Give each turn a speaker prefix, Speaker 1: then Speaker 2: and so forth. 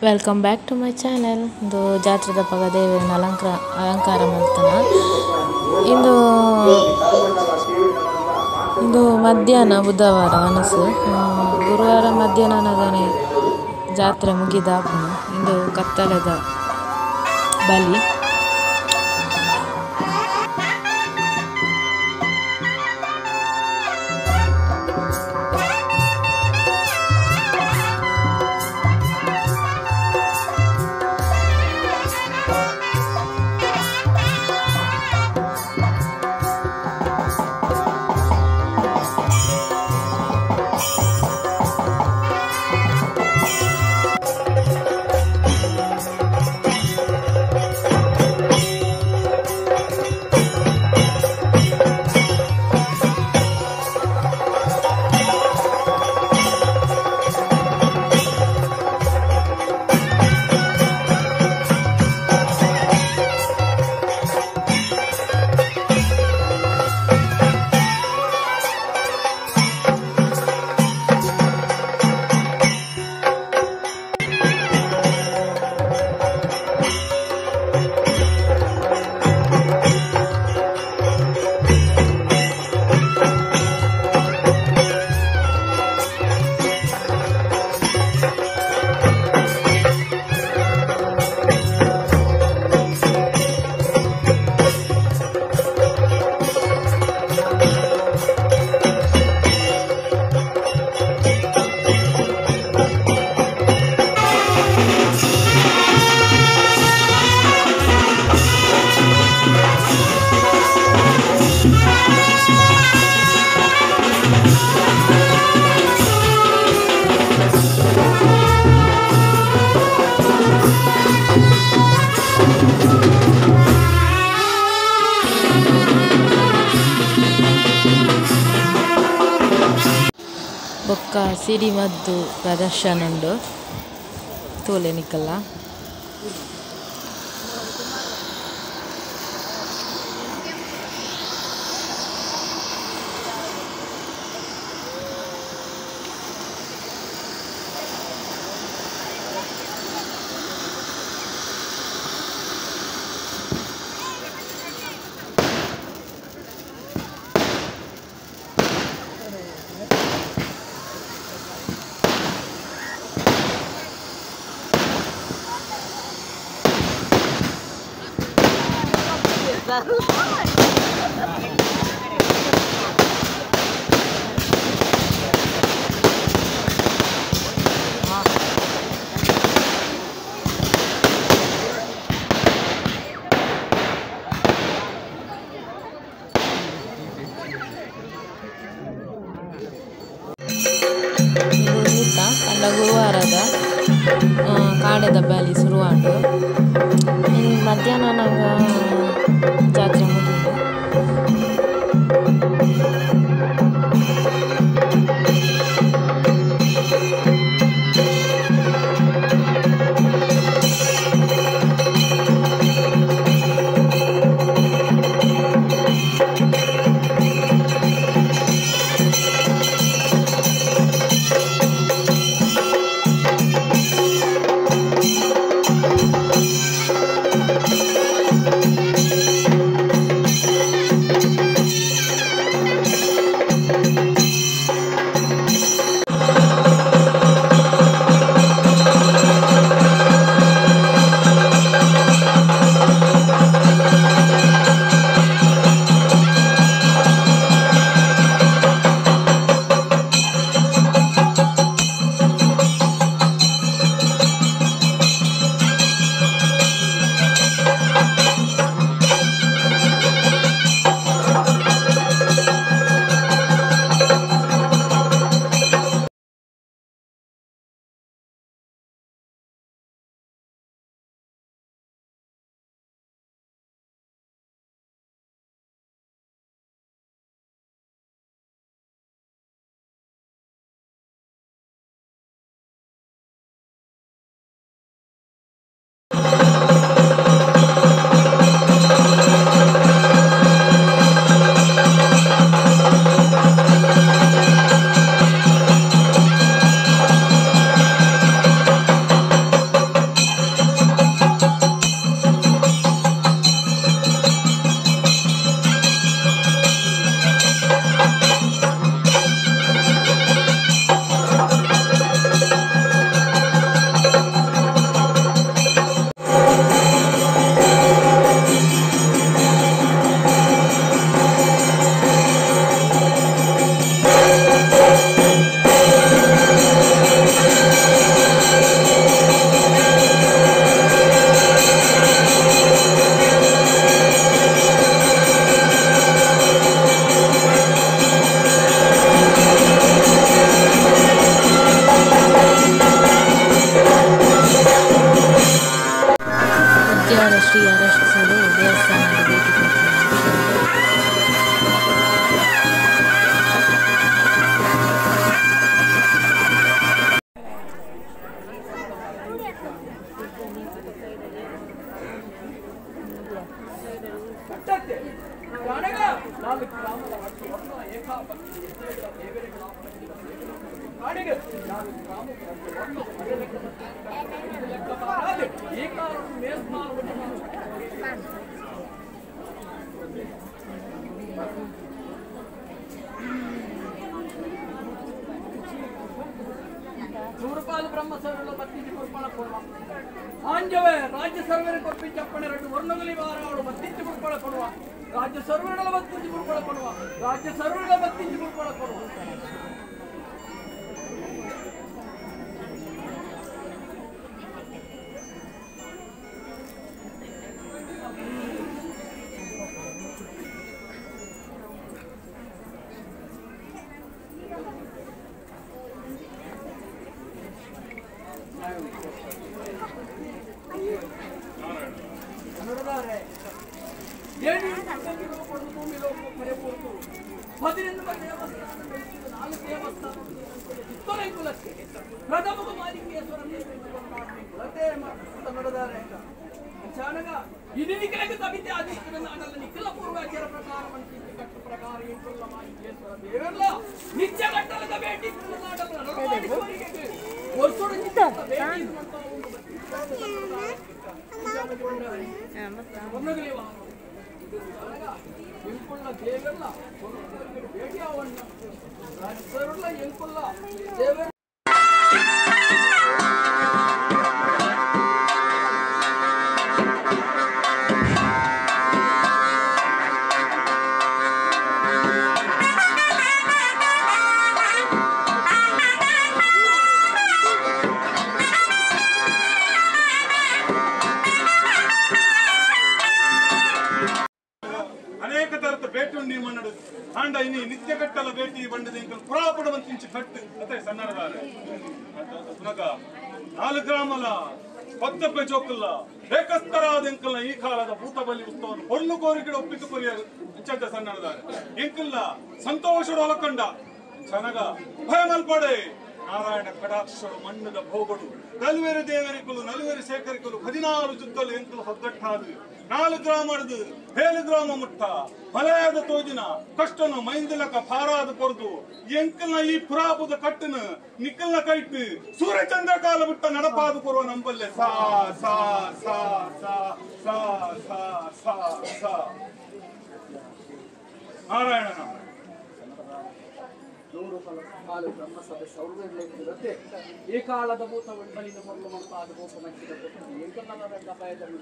Speaker 1: Welcome back to my channel. ಇಂದು ಜಾತ್ರೆದ ಪಗ ದೇವರನ್ನ ಅಲಂಕಾರ ಮಾಡ್ತಾನ. ಇಂದು ಮಧ್ಯಾಹ್ನ ಬುಧವಾರ ಮನಸ್ಸು ಗುರುವಾರ ಮಧ್ಯಾಹ್ನ ನಗನೆ ಜಾತ್ರೆ ಮುಗಿದಾಪುನ ಇಂದು ಕತ್ತಲೆದ ಬಲಿ. ಬೊಕ್ಕ ಸಿಡಿಮದ್ದು ಪ್ರದರ್ಶನ ಉಂಡು ತೋಲೆನಿಕಲ್ಲ. ಕಂಡ ಗುರುವಾರದ ಕಾಡೆದ ಬ್ಯಾಲಿ ಶುರುವಾಂಡು ಮಧ್ಯಾಹ್ನ ನಂಗೆ ಜಾತ್ರೆ ಮುಗಿದು ಶ್ರೀ ಅರಸರು ದೇವಸ್ಥಾನದ ಭೇಟಿ ಕೊಡ್ತೀನಿ.
Speaker 2: నూరుపాలు బ్రహ్మ సర్వలో బత్తించి పుష్పణ కొడువ ఆంజవే రాజ్య సర్వని కొప్పి చెప్పని రెండు వర్ణములి వారాడు బత్తించి పుష్పణ కొడువ రాజ్య సర్వనుల బత్తించి పుష్పణ కొడువ రాజ్య సర్వనుల బత్తించి పుష్పణ కొడువ ఇదినికి తప్పితే అది నిఖిల పూర్వాచార ప్రకారం కట్టు ప్రకారం ఇంట్లో మాంకేశ్వర దేవర్ల నిత్య గంటలుగా వేటి వస్తుడు ಎಂಕುಳ್ಳ ದೇವೆಲ್ಲ ಭೇಟಿ ಅವಣ್ಣ ರಾಜಸರುಳ್ಳ ಎಂಕುಳ್ಳ ದೇವೆ
Speaker 3: ಅಂಡ ಇನಿ ನಿತ್ಯ ಕಟ್ಟಲ ಭೇಟಿ ಬಂಡದ ಇಂಕಲ್ ಪುರಾಪುಡವಂತಿಂಚಿ ಕಟ್ಟು ಅತ್ತೆ ಸನ್ನಡದಾರೆ ಸುನಕ 4 ಗ್ರಾಮಲ 10 ಜೋಕಲ್ಲ ಏಕಸ್ತರಾದ ಇಂಕಲ್ನ ಈ ಕಾಲದ ಭೂತ ಬಲಿ ಉತ್ತವನ್ನು ಹೊಳ್ಳು ಕೋರಿಕೆಡ ಒಪ್ಪಿತು ಕೊರಿಯರು ಇಚ್ಚಂತ ಸನ್ನಡದಾರೆ ಇಂಕಲ್ಲ ಸಂತೋಷರು ಒಲಕೊಂಡ ಜನಗ ಭಯ ಮಲ್ಪಡೆ ನಾರಾಯಣ ಕಟಾಕ್ಷರು ಮಣ್ಣದ ಭೋಗಡು ನಲ್ವೇರು ದೇವರಿಕಲು ನಲ್ವೇರು ಶೇಖರಿಕಲು 16 ಜುತ್ತಲು ಎಂಕಲು ಹೊಗ್ಗಟ್ಟಾದು 4 ಗ್ರಾಮದ 7 ಗ್ರಾಮ ಮುಟ್ಟ ಮಲಯದ ತೋಜಿನ ಕಷ್ಟನು ಮೈಂದಿಲಕ ಪಾರಾದ ಕೊರದು ಎಂಕಲ್ನ ಈ ಪುರಾಪುದ ಕಟ್ಟನ ನಿಕ್ಕಲ್ನ ಕೈಟ್ಟು ಸೂರ್ಯಚಂದ್ರ ಕಾಲ ಬಿಟ್ಟ ನಡಪಾದ ಕೊರುವ ನಂಬಲ್ಲೆ ಸಾ ಸಾ ಸಾ ಸಾ ಸಾ ಸಾ ಸಾ ಸಾ ನಾರಾಯಣನ
Speaker 2: ಬ್ರಹ್ಮಸಭೆ ಸೌರ್ಯತೆ ಈ ಕಾಲದ ಭೂತ ಬಲಿದ ಮೊದಲು ಮಂತಾದ ಭೂತ ಮಂಚಿದ ಏಕನದ ಭಯದಲ್ಲಿ